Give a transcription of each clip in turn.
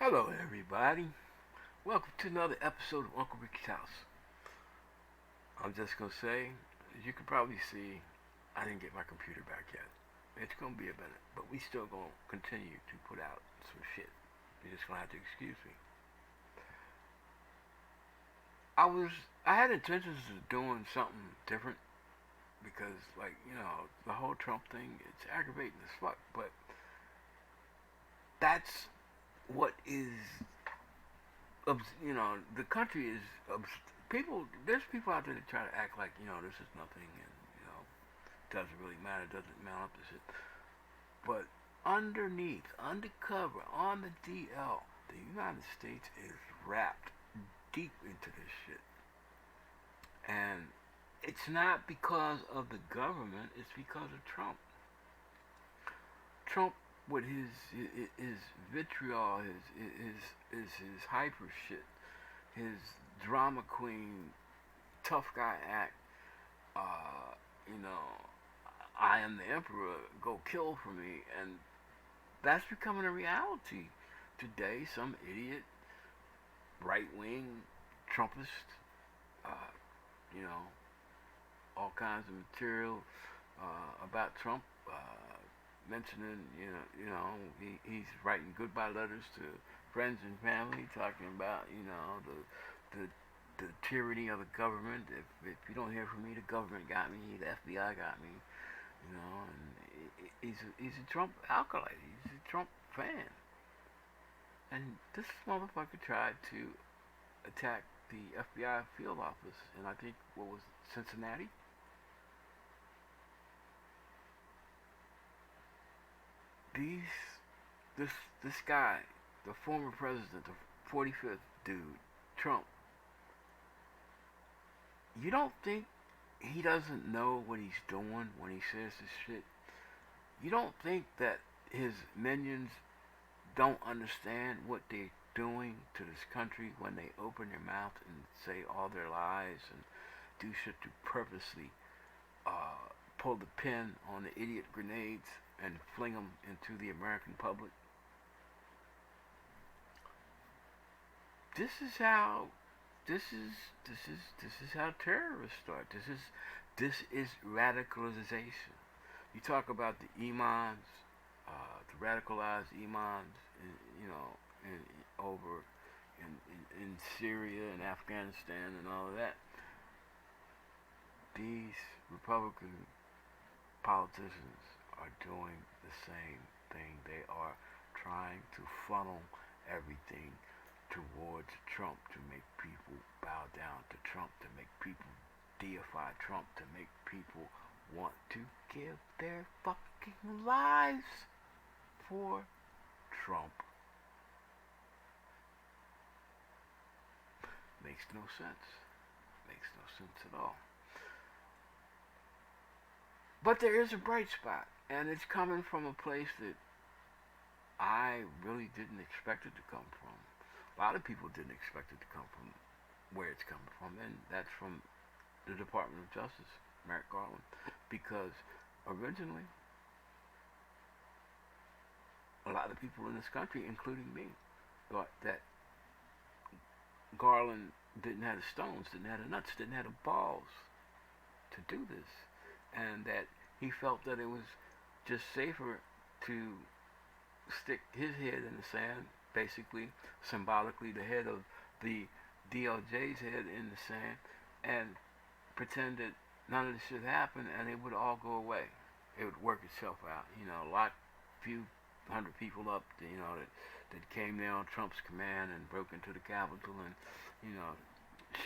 Hello, everybody. Welcome to another episode of Uncle Ricky's House. I'm just gonna say, as you can probably see, I didn't get my computer back yet. It's gonna be a minute, but we still gonna continue to put out some shit. You're just gonna have to excuse me. I was, I had intentions of doing something different because, the whole Trump thing, it's aggravating as fuck. But that's what is the country is people. There's people out there that try to act like this is nothing, and doesn't really matter, doesn't mount up to shit. But underneath, undercover, on the DL, the United States is wrapped deep into this shit, and it's not because of the government. It's because of Trump. Trump with his vitriol, his hyper shit, his drama queen, tough guy act. Uh, you know, I am the emperor. Go kill for me, and that's becoming a reality today. Some idiot right wing Trumpist, uh, you know, all kinds of material about Trump. Mentioning, he's writing goodbye letters to friends and family, talking about, the the tyranny of the government. If you don't hear from me, the government got me. The FBI got me. And he's a Trump acolyte. He's a Trump fan. And this motherfucker tried to attack the FBI field office, and I think what was it, Cincinnati. These this this guy, the former president, the 45th dude, Trump. You don't think he doesn't know what he's doing when he says this shit? You don't think that his minions don't understand what they're doing to this country when they open their mouth and say all their lies and do shit to purposely uh, pull the pin on the idiot grenades and fling them into the American public? This is how this is how terrorists start. This is radicalization. You talk about the imams, the radicalized imams, in over in Syria and Afghanistan and all of that. These Republican politicians are doing the same thing. They are trying to funnel everything towards Trump, to make people bow down to Trump, to make people deify Trump, to make people want to give their fucking lives for Trump. Makes no sense. Makes no sense at all. But there is a bright spot, and it's coming from a place that I really didn't expect it to come from. A lot of people didn't expect it to come from where it's coming from, and that's from the Department of Justice, Merrick Garland. Because originally, a lot of people in this country, including me, thought that Garland didn't have the stones, didn't have the nuts, didn't have the balls to do this, and that he felt that it was just safer to stick his head in the sand, basically, symbolically, the head of the DOJ's head in the sand, and pretend that none of this shit happened and it would all go away. It would work itself out. Lock few hundred people up, that came there on Trump's command and broke into the Capitol and, you know,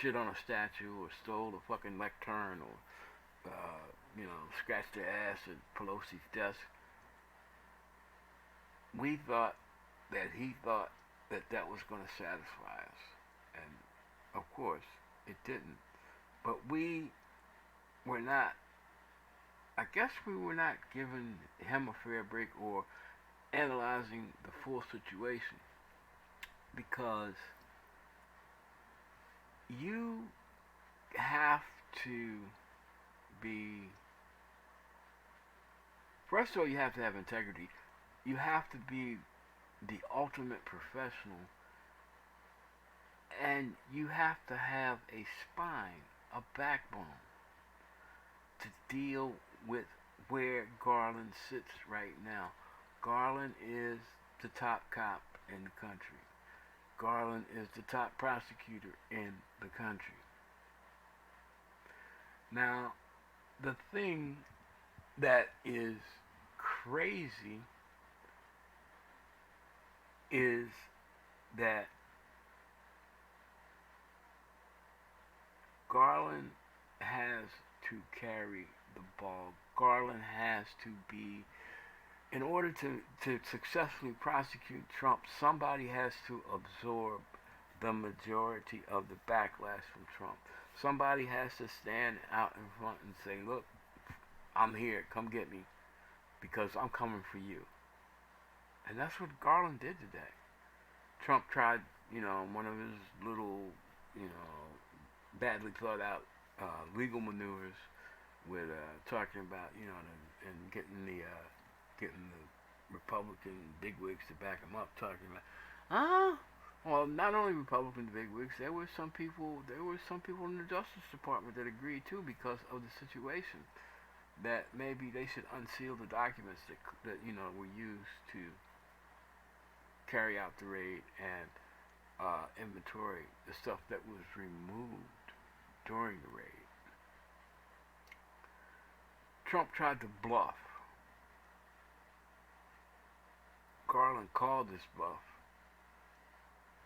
shit on a statue or stole a fucking lectern or, scratched their ass at Pelosi's desk. We thought that he thought that that was going to satisfy us. And, of course, it didn't. But we were not, I guess we were not giving him a fair break or analyzing the full situation, because you have to be, first of all, you have to have integrity. You have to be the ultimate professional, and you have to have a spine, a backbone, to deal with where Garland sits right now. Garland is the top cop in the country. Garland is the top prosecutor in the country. Now, the thing that is crazy is that Garland has to carry the ball. Garland has to be, in order to successfully prosecute Trump, somebody has to absorb the majority of the backlash from Trump. Somebody has to stand out in front and say, look, I'm here, come get me, because I'm coming for you. And that's what Garland did today. Trump tried, one of his little, badly thought out legal maneuvers with talking about, and getting the Republican bigwigs to back him up, talking about, well, not only Republican bigwigs, there were some people in the Justice Department that agreed too, because of the situation, that maybe they should unseal the documents that were used to carry out the raid and inventory the stuff that was removed during the raid. Trump tried to bluff. Garland called this bluff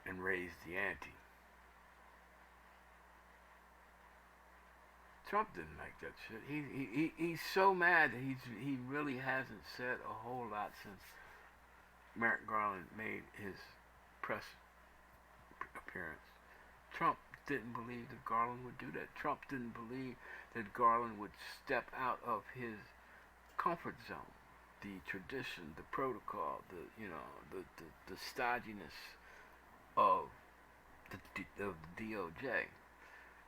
and raised the ante. Trump didn't like that shit. He's so mad that he really hasn't said a whole lot since Merrick Garland made his press appearance. Trump didn't believe that Garland would do that. Trump didn't believe that Garland would step out of his comfort zone, the tradition, the protocol, the stodginess of the DOJ.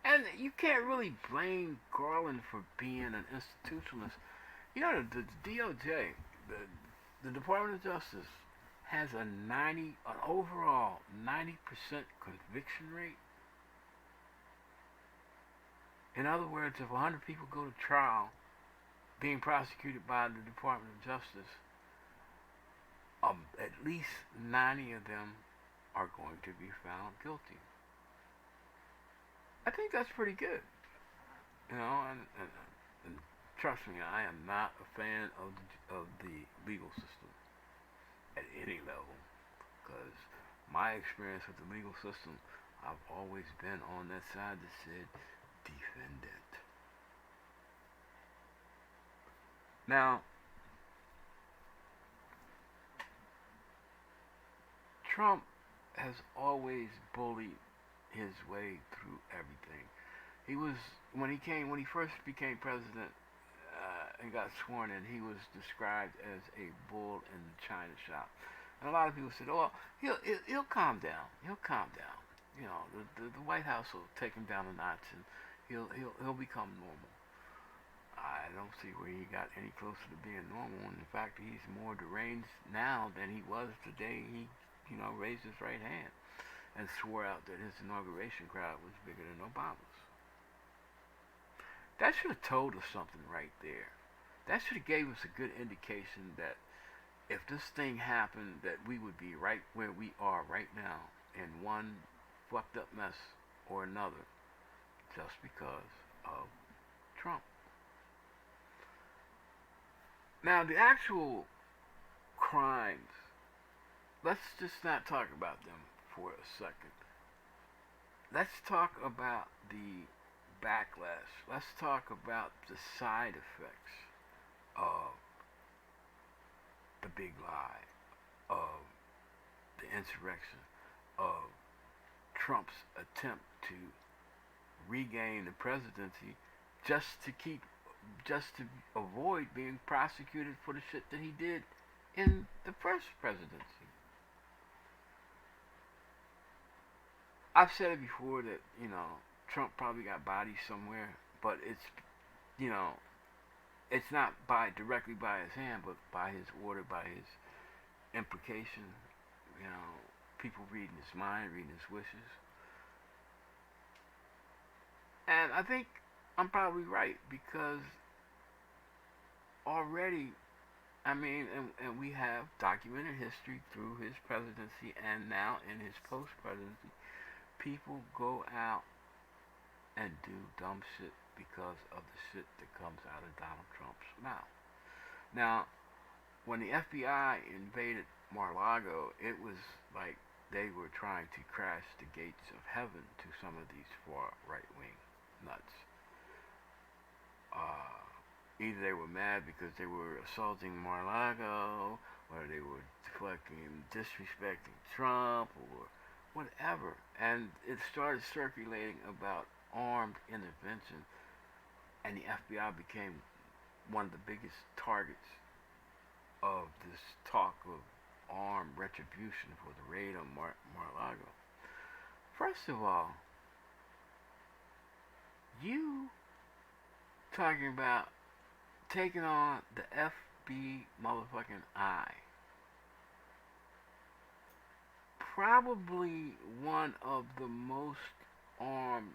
And you can't really blame Garland for being an institutionalist. The DOJ, the Department of Justice, has an overall 90% conviction rate. In other words, if 100 people go to trial being prosecuted by the Department of Justice, at least 90 of them are going to be found guilty. I think that's pretty good. And trust me, I am not a fan of the legal system at any level, because my experience with the legal system, I've always been on that side that said defend it. Now, Trump has always bullied his way through everything. When he first became president and got sworn in, he was described as a bull in the china shop. And a lot of people said, "Oh, he'll calm down. He'll calm down. The White House will take him down a notch, and he'll become normal." I don't see where he got any closer to being normal. And in fact, he's more deranged now than he was the day he, raised his right hand and swore out that his inauguration crowd was bigger than Obama's. That should have told us something right there. That should have gave us a good indication that if this thing happened, that we would be right where we are right now, in one fucked up mess or another, just because of Trump. Now, the actual crimes, let's just not talk about them for a second. Let's talk about the backlash. Let's talk about the side effects of the big lie, of the insurrection, of Trump's attempt to regain the presidency just to avoid being prosecuted for the shit that he did in the first presidency. I've said it before that, Trump probably got bodied somewhere, but it's not directly by his hand, but by his order, by his implication, people reading his mind, reading his wishes. And I think I'm probably right because already, and we have documented history through his presidency and now in his post presidency, people go out and do dumb shit because of the shit that comes out of Donald Trump's mouth. Now, when the FBI invaded Mar-a-Lago, it was like they were trying to crash the gates of heaven to some of these far right-wing nuts. Either they were mad because they were assaulting Mar-a-Lago, or they were fucking disrespecting Trump, or whatever. And it started circulating about armed intervention, and the FBI became one of the biggest targets of this talk of armed retribution for the raid on Mar-a-Lago. First of all, you talking about taking on the FB motherfucking I. Probably one of the most armed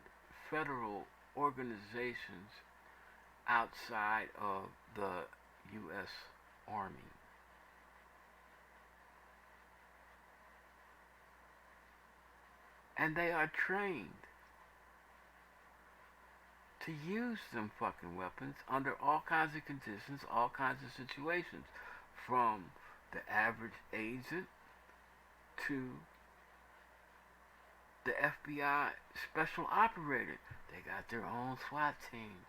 federal organizations outside of the U.S. Army. And they are trained to use them fucking weapons under all kinds of conditions, all kinds of situations. From the average agent to the FBI special operator. They got their own SWAT team.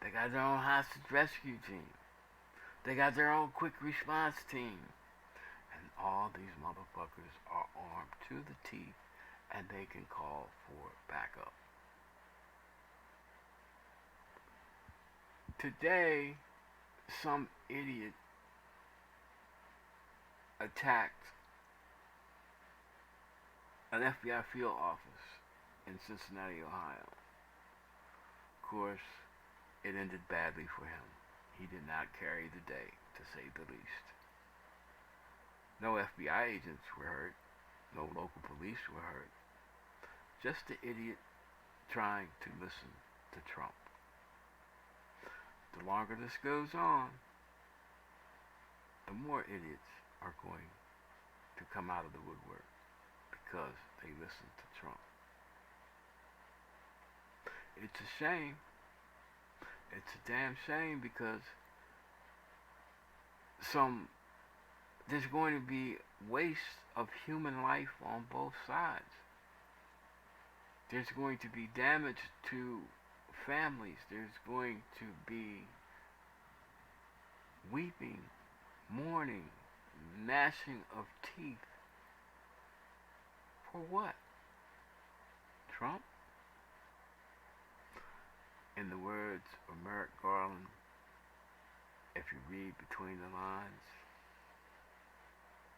They got their own hostage rescue team. They got their own quick response team. And all these motherfuckers are armed to the teeth, and they can call for backup. Today, some idiot attacked an FBI field office in Cincinnati, Ohio. Of course, it ended badly for him. He did not carry the day, to say the least. No FBI agents were hurt. No local police were hurt. Just the idiot trying to listen to Trump. The longer this goes on, the more idiots are going to come out of the woodwork because they listen to Trump. It's a shame. It's a damn shame because there's going to be waste of human life on both sides. There's going to be damage to families. There's going to be weeping, mourning, gnashing of teeth. For what? Trump? In the words of AG Garland, if you read between the lines,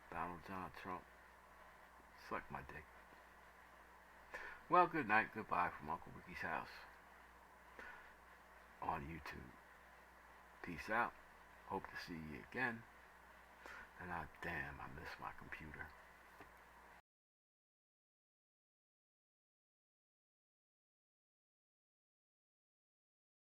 Donald John Trump, suck my dick. Well, good night, goodbye from Uncle Ricky's house on YouTube. Peace out. Hope to see you again. And damn, I miss my computer.